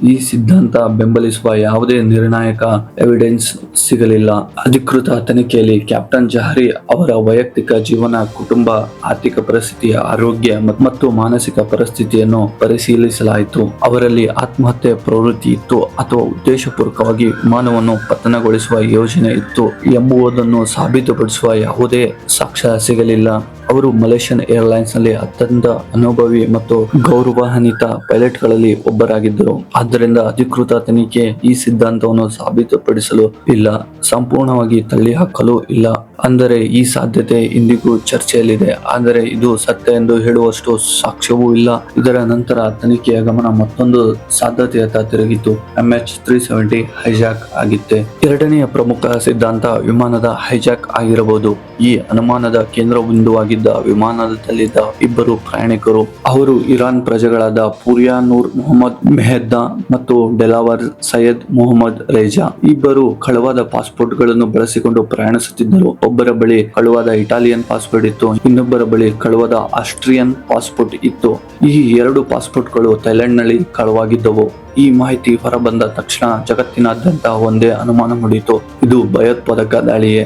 ಈ ಸಿದ್ಧಾಂತ ಬೆಂಬಲಿಸುವ ಯಾವುದೇ ನಿರ್ಣಾಯಕ ಎವಿಡೆನ್ಸ್ ಸಿಗಲಿಲ್ಲ. ಅಧಿಕೃತ ತನಿಖೆಯಲ್ಲಿ ಕ್ಯಾಪ್ಟನ್ ಜಹರಿ ಅವರ ವೈಯಕ್ತಿಕ ಜೀವನ, ಕುಟುಂಬ, ಆರ್ಥಿಕ ಪರಿಸ್ಥಿತಿ, ಆರೋಗ್ಯ ಮತ್ತು ಮಾನಸಿಕ ಪರಿಸ್ಥಿತಿಯನ್ನು ಪರಿಶೀಲಿಸಲಾಯಿತು. ಅವರಲ್ಲಿ ಆತ್ಮಹತ್ಯೆ ಪ್ರವೃತ್ತಿ ಇತ್ತು ಅಥವಾ ಉದ್ದೇಶಪೂರ್ವಕವಾಗಿ ವಿಮಾನವನ್ನು ಪತನಗೊಳಿಸುವ ಯೋಜನೆ ಇತ್ತು ಎಂಬುದನ್ನು ಸಾಬೀತುಪಡಿಸುವ ಯಾವುದೇ ಸಾಕ್ಷ್ಯ ಸಿಗಲಿಲ್ಲ. ಅವರು ಮಲೇಷ್ಯನ್ ಏರ್ಲೈನ್ಸ್ ನಲ್ಲಿ ಅತ್ಯಂತ ಅನುಭವಿ ಮತ್ತು ಗೌರವಾನ್ವಿತ ಪೈಲಟ್ಗಳಲ್ಲಿ ಒಬ್ಬರಾಗಿದ್ದರು. ಆದ್ದರಿಂದ ಅಧಿಕೃತ ತನಿಖೆ ಈ ಸಿದ್ಧಾಂತವನ್ನು ಸಾಬೀತುಪಡಿಸಲು ಇಲ್ಲ, ಸಂಪೂರ್ಣವಾಗಿ ತಳ್ಳಿಹಾಕಲು ಇಲ್ಲ. ಅಂದರೆ ಈ ಸಾಧ್ಯತೆ ಇಂದಿಗೂ ಚರ್ಚೆಯಲ್ಲಿದೆ, ಆದರೆ ಇದು ಸತ್ಯ ಎಂದು ಹೇಳುವಷ್ಟು ಸಾಕ್ಷ್ಯವೂ ಇಲ್ಲ. ಇದರ ನಂತರ ತನಿಖೆಯ ಗಮನ ಮತ್ತೊಂದು ಸಾಧ್ಯತೆಯತ್ತ ತಿರುಗಿತು. MH370 hijack ಆಗಿತ್ತೆ. ಎರಡನೆಯ ಪ್ರಮುಖ ಸಿದ್ಧಾಂತ, ವಿಮಾನದ ಹೈಜಾಕ್ ಆಗಿರಬಹುದು. ಈ ಅನುಮಾನದ ಕೇಂದ್ರ ಬಿಂದುವಾಗಿದ್ದ ವಿಮಾನದಲ್ಲಿದ್ದ 2 ಪ್ರಯಾಣಿಕರು. ಅವರು ಇರಾನ್ ಪ್ರಜೆಗಳಾದ ಪೂರಿಯಾ ನೂರ್ ಮೊಹಮ್ಮದ್ ಮೆಹದ್ದಾ ಮತ್ತು ಡೆಲಾವರ್ ಸೈಯದ್ ಮೊಹಮ್ಮದ್ ರೇಜಾ. ಇಬ್ಬರು ಕಳುವಾದ ಪಾಸ್ಪೋರ್ಟ್ ಗಳನ್ನು ಬಳಸಿಕೊಂಡು ಪ್ರಯಾಣಿಸುತ್ತಿದ್ದರು. ಒಬ್ಬರ ಬಳಿ ಕಳುವಾದ ಇಟಾಲಿಯನ್ ಪಾಸ್ಪೋರ್ಟ್ ಇತ್ತು, ಇನ್ನೊಬ್ಬರ ಬಳಿ ಕಳುವಾದ ಆಸ್ಟ್ರಿಯನ್ ಪಾಸ್ಪೋರ್ಟ್ ಇತ್ತು. ಈ 2 ಪಾಸ್ಪೋರ್ಟ್ಗಳು ಥೈಲ್ಯಾಂಡ್ ನಲ್ಲಿ ಕಳುವಾಗಿದ್ದವು. ಈ ಮಾಹಿತಿ ಹೊರಬಂದ ತಕ್ಷಣ ಜಗತ್ತಿನಾದ್ಯಂತ ಒಂದೇ ಅನುಮಾನ ಮೂಡಿತು, ಇದು ಭಯೋತ್ಪಾದಕ ದಾಳಿಯೇ.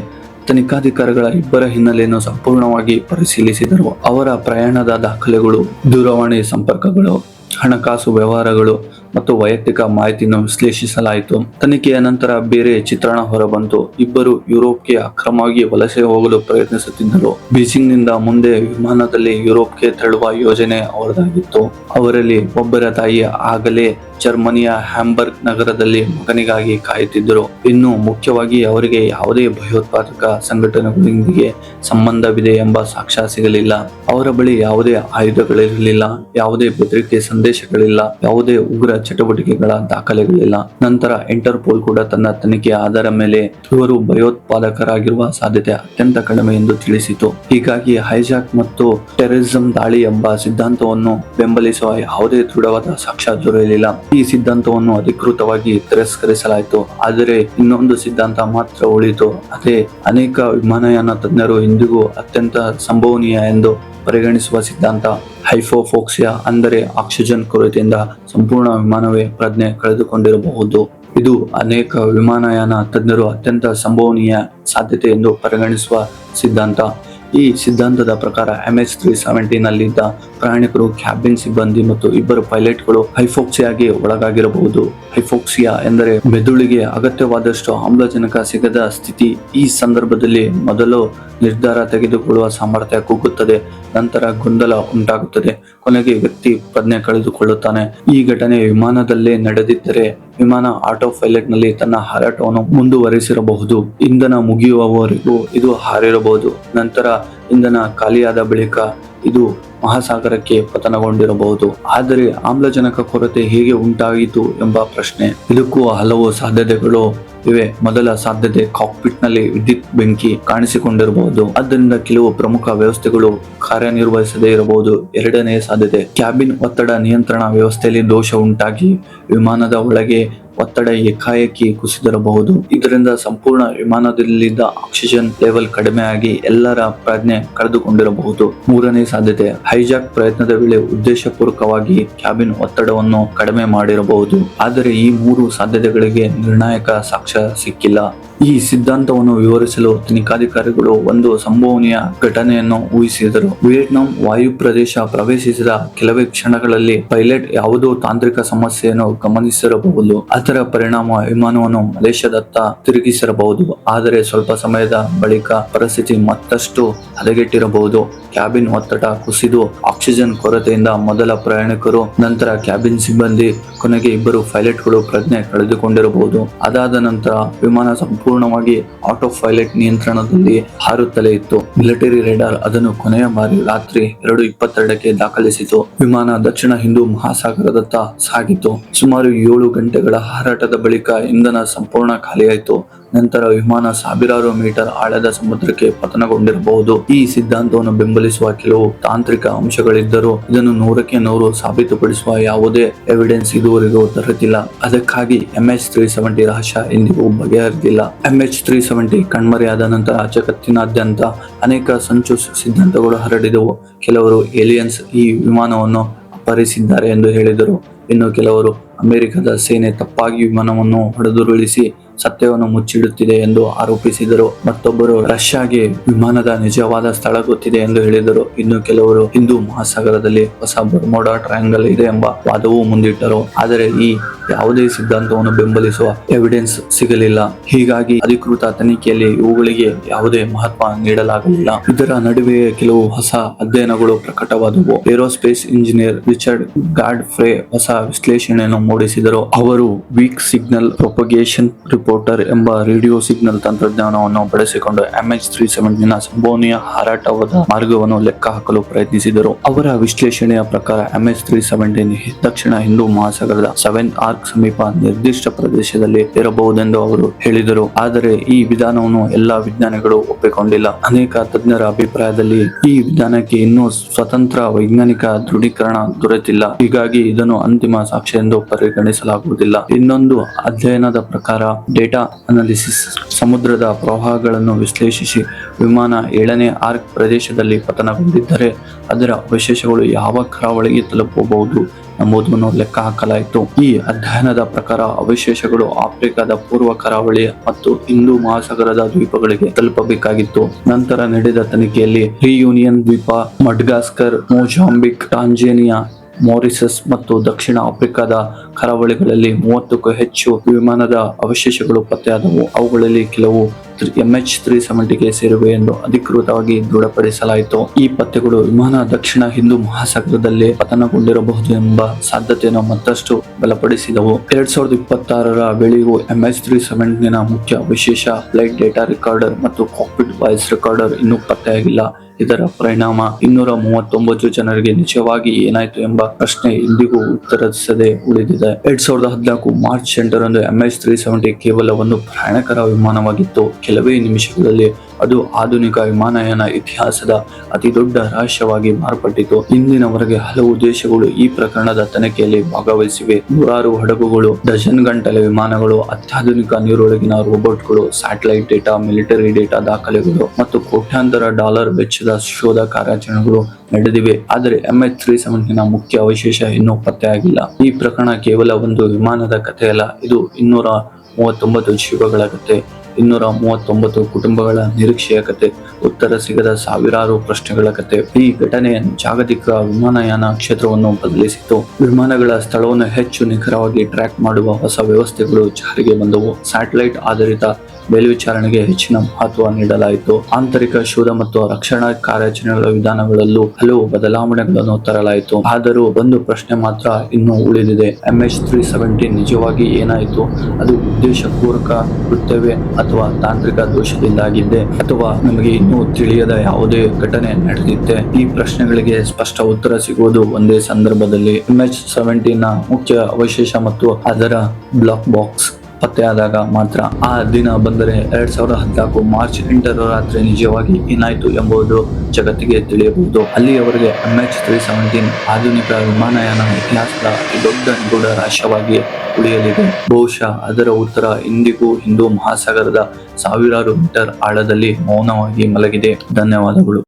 ತನಿಖಾಧಿಕಾರಿಗಳ ಇಬ್ಬರ ಹಿನ್ನೆಲೆಯನ್ನು ಸಂಪೂರ್ಣವಾಗಿ ಪರಿಶೀಲಿಸಿದರು. ಅವರ ಪ್ರಯಾಣದ ದಾಖಲೆಗಳು, ದೂರವಾಣಿ ಸಂಪರ್ಕಗಳು, ಹಣಕಾಸು ವ್ಯವಹಾರಗಳು ಮತ್ತು ವೈಯಕ್ತಿಕ ಮಾಹಿತಿಯನ್ನು ವಿಶ್ಲೇಷಿಸಲಾಯಿತು. ತನಿಖೆಯ ನಂತರ ಬೇರೆ ಚಿತ್ರಣ ಹೊರಬಂತು. ಇಬ್ಬರು ಯುರೋಪ್ಗೆ ಅಕ್ರಮವಾಗಿ ವಲಸೆ ಹೋಗಲು ಪ್ರಯತ್ನಿಸುತ್ತಿದ್ದರು. ಬೀಜಿಂಗ್ನಿಂದ ಮುಂದೆ ವಿಮಾನದಲ್ಲಿ ಯುರೋಪ್ಗೆ ತೆರಳುವ ಯೋಜನೆ ಅವರದಾಗಿತ್ತು. ಅವರಲ್ಲಿ ಒಬ್ಬರ ತಾಯಿ ಆಗಲೇ ಜರ್ಮನಿಯ ಹ್ಯಾಂಬರ್ಗ್ ನಗರದಲ್ಲಿ ಮಗನಿಗಾಗಿ ಕಾಯುತ್ತಿದ್ದರು. ಇನ್ನು ಮುಖ್ಯವಾಗಿ ಅವರಿಗೆ ಯಾವುದೇ ಭಯೋತ್ಪಾದಕ ಸಂಘಟನೆಗಳೊಂದಿಗೆ ಸಂಬಂಧವಿದೆ ಎಂಬ ಸಾಕ್ಷ್ಯ ಸಿಗಲಿಲ್ಲ. ಅವರ ಬಳಿ ಯಾವುದೇ ಆಯುಧಗಳಿರಲಿಲ್ಲ, ಯಾವುದೇ ಬೆದರಿಕೆ ಸಂದೇಶಗಳಿಲ್ಲ, ಯಾವುದೇ ಉಗ್ರ ಚಟುವಟಿಕೆಗಳ ದಾಖಲೆಗಳಿಲ್ಲ. ನಂತರ ಇಂಟರ್ಪೋಲ್ ಕೂಡ ತನ್ನ ತನಿಖೆಯ ಆಧಾರದ ಮೇಲೆ ಇವರು ಭಯೋತ್ಪಾದಕರಾಗಿರುವ ಸಾಧ್ಯತೆ ಅತ್ಯಂತ ಕಡಿಮೆ ಎಂದು ತಿಳಿಸಿತು. ಹೀಗಾಗಿ ಹೈಜಾಕ್ ಮತ್ತು ಟೆರರಿಸಂ ದಾಳಿ ಎಂಬ ಸಿದ್ಧಾಂತವನ್ನು ಬೆಂಬಲಿಸುವ ಯಾವುದೇ ದೃಢವಾದ ಸಾಕ್ಷ್ಯ ದೊರೆಯಲಿಲ್ಲ. ಈ ಸಿದ್ಧಾಂತವನ್ನು ಅಧಿಕೃತವಾಗಿ ತಿರಸ್ಕರಿಸಲಾಯಿತು. ಆದರೆ ಇನ್ನೊಂದು ಸಿದ್ಧಾಂತ ಮಾತ್ರ ಉಳಿಯಿತು. ಅದೇ ಅನೇಕ ವಿಮಾನಯಾನ ತಜ್ಞರು ಇಂದಿಗೂ ಅತ್ಯಂತ ಸಂಭವನೀಯ ಎಂದು ಪರಿಗಣಿಸುವ ಸಿದ್ಧಾಂತ. ಹೈಪೋಫೋಕ್ಸಿಯಾ ಅಂದರೆ ಆಕ್ಸಿಜನ್ ಕೊರತೆಯಿಂದ ಸಂಪೂರ್ಣ ವಿಮಾನವೇ ಪ್ರಜ್ಞೆ ಕಳೆದುಕೊಂಡಿರಬಹುದು. ಇದು ಅನೇಕ ವಿಮಾನಯಾನ ತಜ್ಞರು ಅತ್ಯಂತ ಸಂಭವನೀಯ ಸಾಧ್ಯತೆ ಎಂದು ಪರಿಗಣಿಸುವ ಸಿದ್ಧಾಂತ. ಈ ಸಿದ್ಧಾಂತದ ಪ್ರಕಾರ MH370 ನಲ್ಲಿದ್ದ ಪ್ರಯಾಣಿಕರು, ಕ್ಯಾಬಿನ್ ಸಿಬ್ಬಂದಿ ಮತ್ತು ಇಬ್ಬರು ಪೈಲಟ್ಗಳು ಹೈಪೋಕ್ಸಿಯಾಗೆ ಒಳಗಾಗಿರಬಹುದು. ಹೈಪೋಕ್ಸಿಯಾ ಎಂದರೆ ಮೆದುಳಿಗೆ ಅಗತ್ಯವಾದಷ್ಟು ಆಮ್ಲಜನಕ ಸಿಗದ ಸ್ಥಿತಿ. ಈ ಸಂದರ್ಭದಲ್ಲಿ ಮೊದಲು ನಿರ್ಧಾರ ತೆಗೆದುಕೊಳ್ಳುವ ಸಾಮರ್ಥ್ಯ ಕುಗ್ಗುತ್ತದೆ, ನಂತರ ಗೊಂದಲ ಉಂಟಾಗುತ್ತದೆ, ಕೊನೆಗೆ ವ್ಯಕ್ತಿ ಪ್ರಜ್ಞೆ ಕಳೆದುಕೊಳ್ಳುತ್ತಾನೆ. ಈ ಘಟನೆ ವಿಮಾನದಲ್ಲೇ ನಡೆದಿದ್ದರೆ ವಿಮಾನ ಆಟೋ ಪೈಲಟ್ ನಲ್ಲಿ ತನ್ನ ಹಾರಾಟವನ್ನು ಮುಂದುವರಿಸಿರಬಹುದು. ಇಂಧನ ಮುಗಿಯುವವರೆಗೂ ಇದು ಹಾರಿರಬಹುದು. ನಂತರ ಇಂಧನ ಖಾಲಿಯಾದ ಬಳಿಕ ಇದು ಮಹಾಸಾಗರಕ್ಕೆ ಪತನಗೊಂಡಿರಬಹುದು. ಆದರೆ ಆಮ್ಲಜನಕ ಕೊರತೆ ಹೇಗೆ ಉಂಟಾಯಿತು ಎಂಬ ಪ್ರಶ್ನೆ. ಇದಕ್ಕೂ ಹಲವು ಸಾಧ್ಯತೆಗಳು ಇವೆ. ಮೊದಲ ಸಾಧ್ಯತೆ, ಕಾಕ್ಪಿಟ್ ನಲ್ಲಿ ವಿದ್ಯುತ್ ಬೆಂಕಿ ಕಾಣಿಸಿಕೊಂಡಿರಬಹುದು, ಆದ್ದರಿಂದ ಕೆಲವು ಪ್ರಮುಖ ವ್ಯವಸ್ಥೆಗಳು ಕಾರ್ಯನಿರ್ವಹಿಸದೇ ಇರಬಹುದು. ಎರಡನೇ ಸಾಧ್ಯತೆ, ಕ್ಯಾಬಿನ್ ಒತ್ತಡ ನಿಯಂತ್ರಣ ವ್ಯವಸ್ಥೆಯಲ್ಲಿ ದೋಷ ಉಂಟಾಗಿ ವಿಮಾನದ ಒಳಗೆ ಒತ್ತಡ ಏಕಾಏಕಿ ಕುಸಿದಿರಬಹುದು. ಇದರಿಂದ ಸಂಪೂರ್ಣ ವಿಮಾನದಲ್ಲಿದ್ದ ಆಕ್ಸಿಜನ್ ಲೆವೆಲ್ ಕಡಿಮೆ ಆಗಿ ಎಲ್ಲರ ಪ್ರಜ್ಞೆ ಕಳೆದುಕೊಂಡಿರಬಹುದು. ಮೂರನೇ ಸಾಧ್ಯತೆ, ಹೈಜಾಕ್ ಪ್ರಯತ್ನದ ವೇಳೆ ಉದ್ದೇಶಪೂರ್ವಕವಾಗಿ ಕ್ಯಾಬಿನ್ ಒತ್ತಡವನ್ನು ಕಡಿಮೆ ಮಾಡಿರಬಹುದು. ಆದರೆ ಈ ಮೂರು ಸಾಧ್ಯತೆಗಳಿಗೆ ನಿರ್ಣಾಯಕ ಸಾಕ್ಷ್ಯ ಸಿಕ್ಕಿಲ್ಲ. ಈ ಸಿದ್ಧಾಂತವನ್ನು ವಿವರಿಸಲು ತನಿಖಾಧಿಕಾರಿಗಳು ಒಂದು ಸಂಭವನೀಯ ಘಟನೆಯನ್ನು ಊಹಿಸಿದರು. ವಿಯೆಟ್ನಾಂ ವಾಯು ಪ್ರದೇಶ ಪ್ರವೇಶಿಸಿದ ಕೆಲವೇ ಕ್ಷಣಗಳಲ್ಲಿ ಪೈಲಟ್ ಯಾವುದೋ ತಾಂತ್ರಿಕ ಸಮಸ್ಯೆಯನ್ನು ಗಮನಿಸಿರಬಹುದು. ಅದರ ಪರಿಣಾಮ ವಿಮಾನವನ್ನು ಮಲೇಷ್ಯಾದತ್ತ ತಿರುಗಿಸಿರಬಹುದು. ಆದರೆ ಸ್ವಲ್ಪ ಸಮಯದ ಬಳಿಕ ಪರಿಸ್ಥಿತಿ ಮತ್ತಷ್ಟು ಹದಗೆಟ್ಟಿರಬಹುದು. ಕ್ಯಾಬಿನ್ ಒತ್ತಡ ಕುಸಿದು ಆಕ್ಸಿಜನ್ ಕೊರತೆಯಿಂದ ಮೊದಲ ಪ್ರಯಾಣಿಕರು, ನಂತರ ಕ್ಯಾಬಿನ್ ಸಿಬ್ಬಂದಿ, ಕೊನೆಗೆ ಇಬ್ಬರು ಪೈಲಟ್ಗಳು ಪ್ರಜ್ಞೆ ಕಳೆದುಕೊಂಡಿರಬಹುದು. ಅದಾದ ನಂತರ ವಿಮಾನ ಸಂಪೂರ್ಣವಾಗಿ ಆಟೋ ಪೈಲಟ್ ನಿಯಂತ್ರಣದಲ್ಲಿ ಹಾರುತ್ತಲೇ ಇತ್ತು. ಮಿಲಿಟರಿ ರೇಡಾರ್ ಅದನ್ನು ಕೊನೆಯ ಬಾರಿ ರಾತ್ರಿ 2:22ಕ್ಕೆ ದಾಖಲಿಸಿತು. ವಿಮಾನ ದಕ್ಷಿಣ ಹಿಂದೂ ಮಹಾಸಾಗರದತ್ತ ಸಾಗಿತು. ಸುಮಾರು 7 ಗಂಟೆಗಳ ಹಾರಾಟದ ಬಳಿಕ ಇಂಧನ ಸಂಪೂರ್ಣ ಖಾಲಿಯಾಯಿತು. ನಂತರ ವಿಮಾನ ಸಾವಿರಾರು ಮೀಟರ್ ಆಳದ ಸಮುದ್ರಕ್ಕೆ ಪತನಗೊಂಡಿರಬಹುದು. ಈ ಸಿದ್ಧಾಂತವನ್ನು ಬೆಂಬಲಿಸುವ ಕೆಲವು ತಾಂತ್ರಿಕ ಅಂಶಗಳಿದ್ದರೂ ಇದನ್ನು 100ಕ್ಕೆ 100 ಸಾಬೀತುಪಡಿಸುವ ಯಾವುದೇ ಎವಿಡೆನ್ಸ್ ಇದುವರೆಗೂ ದೊರೆತಿಲ್ಲ. ಅದಕ್ಕಾಗಿ MH370 ರಹಸ್ಯ ಎಂದಿಗೂ ಬಗೆಹರಿದಿಲ್ಲ. MH370 ಕಣ್ಮರೆಯಾದ ನಂತರ ಜಗತ್ತಿನಾದ್ಯಂತ ಅನೇಕ ಸಂಚು ಸಿದ್ಧಾಂತಗಳು ಹರಡಿದವು. ಕೆಲವರು ಏಲಿಯನ್ಸ್ ಈ ವಿಮಾನವನ್ನು ಅಪಹರಿಸಿದ್ದಾರೆ ಎಂದು ಹೇಳಿದರು. ಇನ್ನು ಕೆಲವರು ಅಮೆರಿಕದ ಸೇನೆ ತಪ್ಪಾಗಿ ವಿಮಾನವನ್ನು ಹೊಡೆದುರುಳಿಸಿ ಸತ್ಯವನ್ನು ಮುಚ್ಚಿಡುತ್ತಿದೆ ಎಂದು ಆರೋಪಿಸಿದರು. ಮತ್ತೊಬ್ಬರು ರಷ್ಯಾಗೆ ವಿಮಾನದ ನಿಜವಾದ ಸ್ಥಳ ಗೊತ್ತಿದೆ ಎಂದು ಹೇಳಿದರು. ಇನ್ನು ಕೆಲವರು ಹಿಂದೂ ಮಹಾಸಾಗರದಲ್ಲಿ ಹೊಸ ಬರ್ಮುಡಾ ಟ್ರಯಾಂಗಲ್ ಇದೆ ಎಂಬ ವಾದವೂ ಮುಂದಿಟ್ಟರು. ಆದರೆ ಈ ಯಾವುದೇ ಸಿದ್ಧಾಂತವನ್ನು ಬೆಂಬಲಿಸುವ ಎವಿಡೆನ್ಸ್ ಸಿಗಲಿಲ್ಲ. ಹೀಗಾಗಿ ಅಧಿಕೃತ ತನಿಖೆಯಲ್ಲಿ ಇವುಗಳಿಗೆ ಯಾವುದೇ ಮಹತ್ವ ನೀಡಲಾಗಲಿಲ್ಲ. ಇದರ ನಡುವೆಯೇ ಕೆಲವು ಹೊಸ ಅಧ್ಯಯನಗಳು ಪ್ರಕಟವಾದವು. ಏರೋಸ್ಪೇಸ್ ಇಂಜಿನಿಯರ್ ರಿಚರ್ಡ್ ಗಾಡ್ಫ್ರೇ ಹೊಸ ವಿಶ್ಲೇಷಣೆಯನ್ನು ಮೂಡಿಸಿದರು. ಅವರು ವೀಕ್ ಸಿಗ್ನಲ್ ಪ್ರೊಪಗೇಷನ್ ರಿಪೋರ್ಟರ್ ಎಂಬ ರೇಡಿಯೋ ಸಿಗ್ನಲ್ ತಂತ್ರಜ್ಞಾನವನ್ನು ಬಳಸಿಕೊಂಡು MH370 ಸಂಭವನೀಯ ಹಾರಾಟವಾದ ಮಾರ್ಗವನ್ನು ಲೆಕ್ಕ ಹಾಕಲು ಪ್ರಯತ್ನಿಸಿದರು. ಅವರ ವಿಶ್ಲೇಷಣೆಯ ಪ್ರಕಾರ MH370 ದಕ್ಷಿಣ ಹಿಂದೂ ಮಹಾಸಾಗರದ 7th ಆರ್ಕ್ ಸಮೀಪ ನಿರ್ದಿಷ್ಟ ಪ್ರದೇಶದಲ್ಲಿ ಇರಬಹುದೆಂದು ಅವರು ಹೇಳಿದರು. ಆದರೆ ಈ ವಿಧಾನವನ್ನು ಎಲ್ಲಾ ವಿಜ್ಞಾನಿಗಳು ಒಪ್ಪಿಕೊಂಡಿಲ್ಲ. ಅನೇಕ ತಜ್ಞರ ಅಭಿಪ್ರಾಯದಲ್ಲಿ ಈ ವಿಧಾನಕ್ಕೆ ಇನ್ನೂ ಸ್ವತಂತ್ರ ವೈಜ್ಞಾನಿಕ ದೃಢೀಕರಣ ದೊರೆತಿಲ್ಲ. ಹೀಗಾಗಿ ಇದನ್ನು ಅಂತಿಮ ಸಾಕ್ಷ್ಯ ಎಂದು ಪರಿಗಣಿಸಲಾಗುವುದಿಲ್ಲ. ಇನ್ನೊಂದು ಅಧ್ಯಯನದ ಪ್ರಕಾರ ಡೇಟಾ ಅನಾಲಿಸಿಸ್ ಸಮುದ್ರದ ಪ್ರವಾಹಗಳನ್ನು ವಿಶ್ಲೇಷಿಸಿ ವಿಮಾನ 7ನೇ ಆರ್ಕ್ ಪ್ರದೇಶದಲ್ಲಿ ಪತನಗೊಂಡಿದ್ದರೆ ಅದರ ಅವಶೇಷಗಳು ಯಾವ ಕರಾವಳಿಗೆ ತಲುಪಬಹುದು ಎಂಬುದನ್ನು ಲೆಕ್ಕ ಹಾಕಲಾಯಿತು. ಈ ಅಧ್ಯಯನದ ಪ್ರಕಾರ ಅವಶೇಷಗಳು ಆಫ್ರಿಕಾದ ಪೂರ್ವ ಕರಾವಳಿ ಮತ್ತು ಹಿಂದೂ ಮಹಾಸಾಗರದ ದ್ವೀಪಗಳಿಗೆ ತಲುಪಬೇಕಾಗಿತ್ತು. ನಂತರ ನಡೆದ ತನಿಖೆಯಲ್ಲಿ ರಿಯೂನಿಯನ್ ದ್ವೀಪ, ಮಡ್ಗಾಸ್ಕರ್, ಮೊಜಾಂಬಿಕ್, ಟಾಂಜೇನಿಯಾ, ಮಾರಿಷಸ್ ಮತ್ತು ದಕ್ಷಿಣ ಆಫ್ರಿಕಾದ ಕರಾವಳಿಗಳಲ್ಲಿ 30ಕ್ಕೂ ಹೆಚ್ಚು ವಿಮಾನದ ಅವಶೇಷಗಳು ಪತ್ತೆಯಾದವು. ಅವುಗಳಲ್ಲಿ ಕೆಲವು MH370ಗೆ ಸೇರಿವೆ ಎಂದು ಅಧಿಕೃತವಾಗಿ ದೃಢಪಡಿಸಲಾಯಿತು. ಈ ಪತ್ತೆಗಳು ವಿಮಾನ ದಕ್ಷಿಣ ಹಿಂದೂ ಮಹಾಸಾಗರದಲ್ಲಿ ಪತನಗೊಂಡಿರಬಹುದು ಎಂಬ ಸಾಧ್ಯತೆಯನ್ನು ಮತ್ತಷ್ಟು ಬಲಪಡಿಸಿದವು. 2026ರ ವೇಳೆಗೂ MH370ನ ಮುಖ್ಯ ಅವಶೇಷ, ಫ್ಲೈಟ್ ಡೇಟಾ ರೆಕಾರ್ಡರ್ ಮತ್ತು ಕಾಕ್ಪಿಟ್ ವಾಯ್ಸ್ ರೆಕಾರ್ಡರ್ ಇನ್ನೂ ಪತ್ತೆಯಾಗಿಲ್ಲ. ಇದರ ಪರಿಣಾಮ 239 ಜನರಿಗೆ ನಿಜವಾಗಿ ಏನಾಯಿತು ಎಂಬ ಪ್ರಶ್ನೆ ಇಂದಿಗೂ ಉತ್ತರಿಸದೆ ಉಳಿದಿದೆ. 2014 ಮಾರ್ಚ್ 8ರಂದು MH370 ಕೇವಲ ಒಂದು ಪ್ರಯಾಣಿಕರ ವಿಮಾನವಾಗಿತ್ತು. ಕೆಲವೇ ನಿಮಿಷಗಳಲ್ಲಿ ಅದು ಆಧುನಿಕ ವಿಮಾನಯಾನ ಇತಿಹಾಸದ ಅತಿ ದೊಡ್ಡ ರಹಸ್ಯವಾಗಿ ಮಾರ್ಪಟ್ಟಿತು. ಇಂದಿನವರೆಗೆ ಹಲವು ದೇಶಗಳು ಈ ಪ್ರಕರಣದ ತನಿಖೆಯಲ್ಲಿ ಭಾಗವಹಿಸಿವೆ. ನೂರಾರು ಹಡಗುಗಳು, ಡಜನ್ ಗಂಟಲೆ ವಿಮಾನಗಳು, ಅತ್ಯಾಧುನಿಕ ನೀರೊಳಗಿನ ರೋಬೋಟ್ಗಳು, ಸ್ಯಾಟಲೈಟ್ ಡೇಟಾ, ಮಿಲಿಟರಿ ಡೇಟಾ ದಾಖಲೆಗಳು ಮತ್ತು ಕೋಟ್ಯಾಂತರ ಡಾಲರ್ ವೆಚ್ಚದ ಶೋಧ ಕಾರ್ಯಾಚರಣೆಗಳು ನಡೆದಿವೆ. ಆದರೆ MH370ನ ಮುಖ್ಯ ಅವಶೇಷ ಇನ್ನೂ ಪತ್ತೆಯಾಗಿಲ್ಲ. ಈ ಪ್ರಕರಣ ಕೇವಲ ಒಂದು ವಿಮಾನದ ಕಥೆಯಲ್ಲ, ಇದು 239 ಜೀವಗಳ ಕಥೆ, 239 ಕುಟುಂಬಗಳ ನಿರೀಕ್ಷೆಯ ಕತೆ, ಉತ್ತರ ಸಿಗದ ಸಾವಿರಾರು ಪ್ರಶ್ನೆಗಳ ಕತೆ. ಈ ಘಟನೆ ಜಾಗತಿಕ ವಿಮಾನಯಾನ ಕ್ಷೇತ್ರವನ್ನು ಬದಲಿಸಿತು. ವಿಮಾನಗಳ ಸ್ಥಳವನ್ನು ಹೆಚ್ಚು ನಿಖರವಾಗಿ ಟ್ರ್ಯಾಕ್ ಮಾಡುವ ಹೊಸ ವ್ಯವಸ್ಥೆಗಳು ಜಾರಿಗೆ ಬಂದವು. ಸ್ಯಾಟಲೈಟ್ ಆಧಾರಿತ ಮೇಲ್ವಿಚಾರಣೆಗೆ ಹೆಚ್ಚಿನ ಮಹತ್ವ ನೀಡಲಾಯಿತು. ಆಂತರಿಕ ಶೋಧ ಮತ್ತು ರಕ್ಷಣಾ ಕಾರ್ಯಾಚರಣೆಗಳ ವಿಧಾನಗಳಲ್ಲೂ ಹಲವು ಬದಲಾವಣೆಗಳನ್ನು ತರಲಾಯಿತು. ಆದರೂ ಒಂದು ಪ್ರಶ್ನೆ ಮಾತ್ರ ಇನ್ನೂ ಉಳಿದಿದೆ: MH370 ನಿಜವಾಗಿ ಏನಾಯಿತು? ಅದು ಉದ್ದೇಶಪೂರ್ವಕ ಕೃತ್ಯವೇ ಅಥವಾ ತಾಂತ್ರಿಕ ದೋಷದಿಂದಾಗಿದ್ದೆ, ಅಥವಾ ನಮಗೆ ಇನ್ನೂ ತಿಳಿಯದ ಯಾವುದೇ ಘಟನೆ ನಡೆದಿತ್ತೆ? ಈ ಪ್ರಶ್ನೆಗಳಿಗೆ ಸ್ಪಷ್ಟ ಉತ್ತರ ಸಿಗುವುದು ಒಂದೇ ಸಂದರ್ಭದಲ್ಲಿ: MH370ನ ಮುಖ್ಯ ಅವಶೇಷ ಮತ್ತು ಅದರ ಬ್ಲಾಕ್ ಬಾಕ್ಸ್ ಪತ್ತೆಯಾದಾಗ ಮಾತ್ರ. ಆ ದಿನ ಬಂದರೆ 2014 ಮಾರ್ಚ್ 8ರ ರಾತ್ರಿ ನಿಜವಾಗಿ ಏನಾಯಿತು ಎಂಬುದು ಜಗತ್ತಿಗೆ ತಿಳಿಯಬಹುದು. ಅಲ್ಲಿಯವರೆಗೆ MH370 ಆಧುನಿಕ ವಿಮಾನಯಾನ ಇತಿಹಾಸದ ಅತಿ ದೊಡ್ಡ ನಿಗೂಢ ರಹಸ್ಯವಾಗಿ ಉಳಿಯಲಿದೆ. ಬಹುಶಃ ಅದರ ಉತ್ತರ ಇಂದಿಗೂ ಹಿಂದೂ ಮಹಾಸಾಗರದ ಸಾವಿರಾರು ಮೀಟರ್ ಆಳದಲ್ಲಿ ಮೌನವಾಗಿ ಮಲಗಿದೆ. ಧನ್ಯವಾದಗಳು.